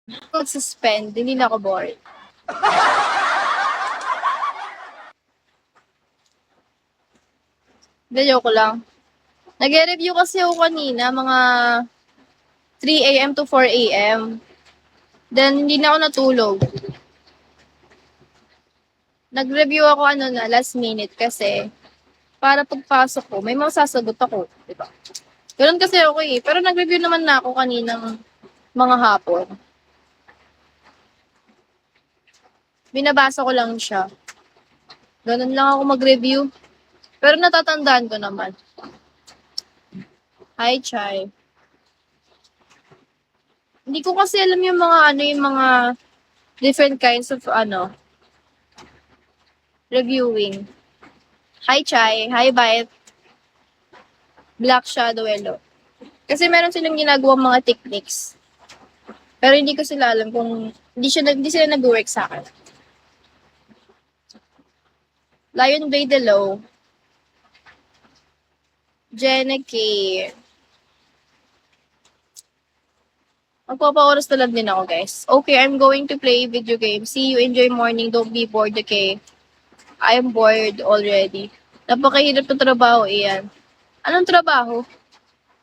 Mag-suspend, hindi na ako bored. Hindi, joke lang. Nag-review kasi ako kanina, mga 3 a.m. to 4 a.m. Then, hindi na ako natulog. Nag-review ako last minute kasi para pagpasok ko, may masasagot ako, di ba? Ganun kasi ako eh. Pero nag-review naman na ako kaninang mga hapon. Binabasa ko lang siya. Ganun lang ako mag-review. Pero natatandaan ko naman. Hi, Chai. Hindi ko kasi alam yung mga yung mga different kinds of reviewing. Hi, Chai. Hi, Bite. Black Shadow Hello. Kasi meron silang ginagawang mga techniques. Pero hindi ko sila alam kung hindi sila nag-work sa akin. Lion Blade Hello. Jenna K. Magpapa-oras na lang din ako, guys. Okay, I'm going to play video game. See you, enjoy morning. Don't be bored, okay? I am bored already. Napakahirap ng trabaho, iyan. Anong trabaho?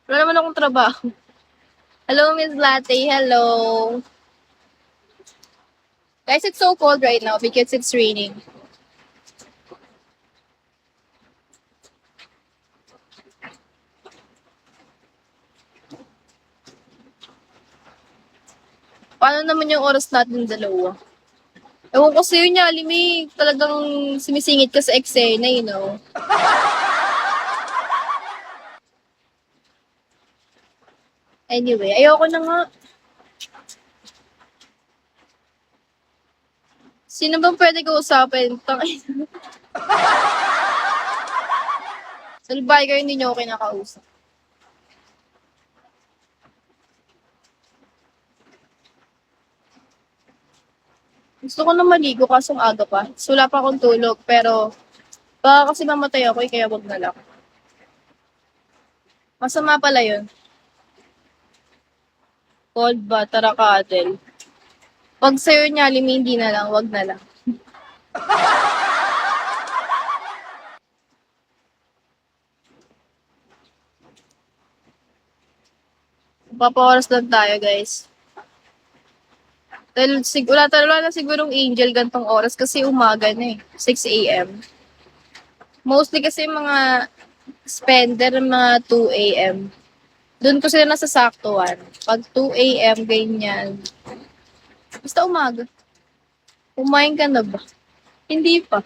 Wala naman akong trabaho. Hello, Miss Latte. Hello. Guys, it's so cold right now because it's raining. Paano naman yung oras natin dalawa? Ewan ko sa'yo niya, Limi. Talagang sumisingit ka sa eksena, you know. Anyway, ayoko na nga. Sino bang pwede ko usapin? Salbay kayo, hindi niyo ako kinakausap. Gusto ko na maligo kasong aga pa. So, wala pa akong tulog. Pero, baka kasi mamatay ako kaya wag na lang. Masama pala yun. Cold ba? Tara cuddle. Pag sa'yo niya, Limi, hindi na lang. Wag na lang. Papa-oras lang tayo, guys. Dahil wala na sigurong angel gantong oras kasi umaga na eh. 6 a.m. Mostly kasi mga spender, mga 2 a.m. Doon ko sila nasasaktuhan. Pag 2 a.m. ganyan. Basta umaga. Kumain ka na ba? Hindi pa.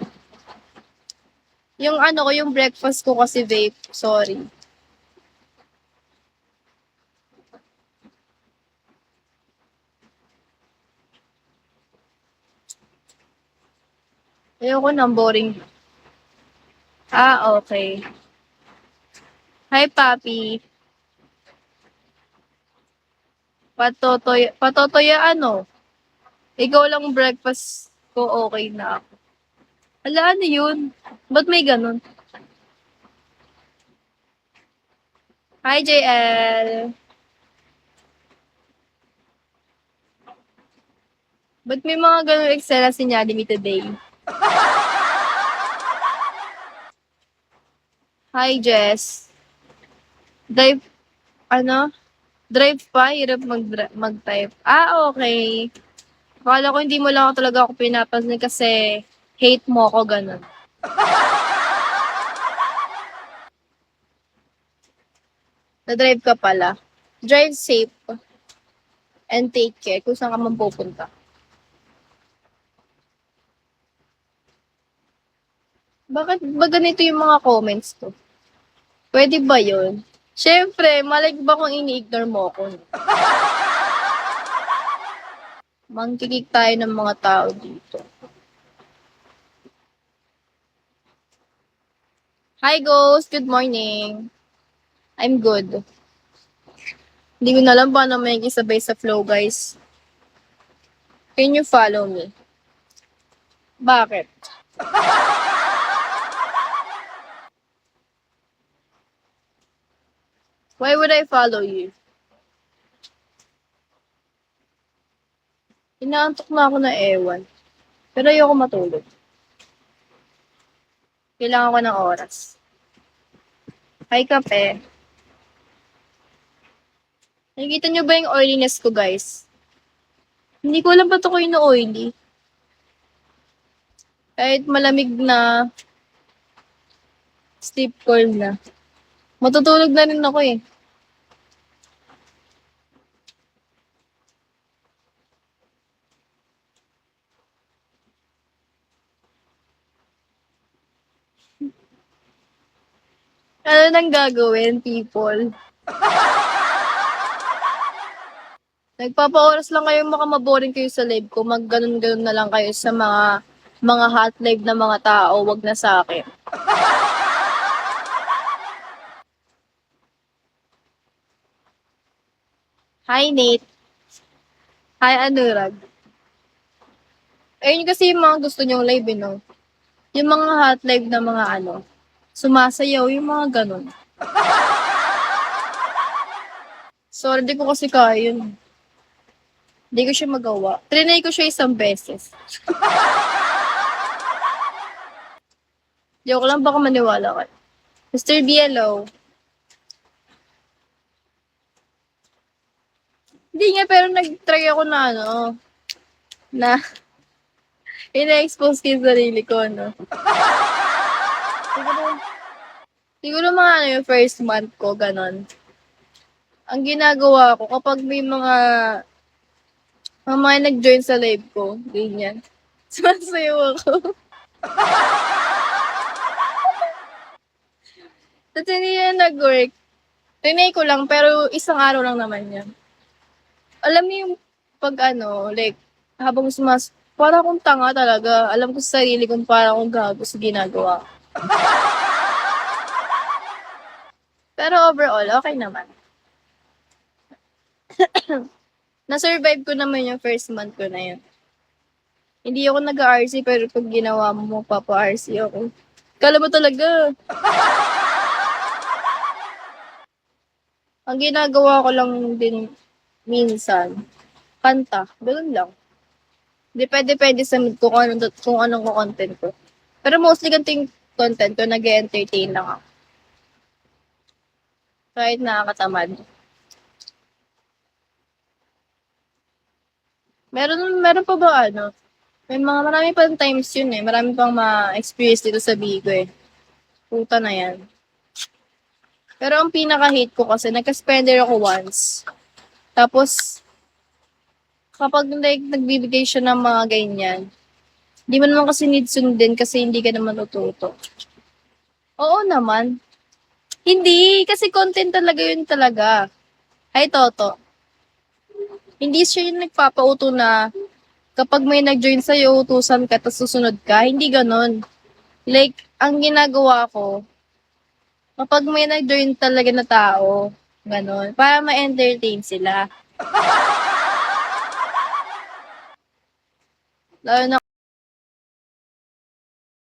Yung yung breakfast ko kasi vape. Sorry. Ayoko na, boring. Ah, okay. Hi, Papi. Patotoya ano? Ikaw lang breakfast ko, okay na ako. Ala, ano yun? Ba't may ganun? Hi, JL. Ba't may mga ganun eksena si Nyadimi today? Hi, Jess. Drive, drive pa, hirap mag-type. Ah, okay. Akala ko hindi mo lang talaga ako pinapansin kasi hate mo ako, ganun. Na-drive ka pala. Drive safe and take care kung saan ka man pupunta. Bakit ba ganito yung mga comments ko? Pwede ba yun? Siyempre, malay ko ba kung ini-ignore mo ako? Mangkikik tayo ng mga tao dito. Hi, Ghost! Good morning! I'm good. Hindi ko na alam paano may isabay sa flow, guys. Can you follow me? Bakit? Why would I follow you? Inaantok na ako na ewan. Pero ayoko matulog. Kailangan ko ng oras. Hay kape. Nakikita niyo ba yung oiliness ko, guys? Hindi ko alam ba't ako yung oily. Kahit malamig na, sleep cold na. Matutulog na rin ako eh. Ano nang gagawin, people? Nagpapa-oras lang kayo, makamaboring kayo sa live ko. Mag-ganon-ganon na lang kayo sa mga hot live na mga tao. Wag na sa akin. Hi, Nate. Hi, Anurag. Ayun kasi yung mga gusto nyong live, eh, no? Yung mga hot live na mga ano, sumasayaw, yung mga ganon. Sorry, di ko kasi kaya yun. Hindi ko siya magawa. Trinay ko siya isang beses. Joke lang, baka maniwala ka. Mr. Bielo. Hindi nga, pero nag-try ako na ano, na ina-expose ko yung sarili ko, no? Siguro, siguro mga ano yung first month ko, ganon. Ang ginagawa ko, kapag may mga nag-join sa live ko, ganyan. Sumasayaw ako. Tapos hindi yan nag-work. Tinay ko lang, pero isang araw lang naman yan. Alam mo yung pag ano, like, habang para akong tanga talaga. Alam ko sa sarili kong para akong gago sa ginagawa. Pero overall, okay naman. Na-survive ko naman yung first month ko na yun. Hindi ako nag-RC, pero pag ginawa mo, papa-RC ako. Kala mo talaga. Ang ginagawa ko lang din minsan, kanta. Ganun lang. Depende sa mood ko kung anong content ko. Pero mostly ganito yung content ko, nag-entertain lang ako. Kahit nakakatamad. Meron pa ba ano? Marami pang times yun eh. Marami pang ma-experience dito sa Bigo eh. Puta na yan. Pero ang pinaka-hate ko kasi, nagka-spender ako once. Tapos, kapag like, nagbibigay siya ng mga ganyan, di mo naman kasi need sundin kasi hindi ka naman natuto. Oo naman. Hindi, kasi content talaga yun talaga. Ay, Toto. Hindi siya yung nagpapauto na kapag may nag-join sa'yo, utusan ka, tapos susunod ka. Hindi ganon. Like, ang ginagawa ko, kapag may nag-join talaga na tao, ganon, para ma-entertain sila. Lalo na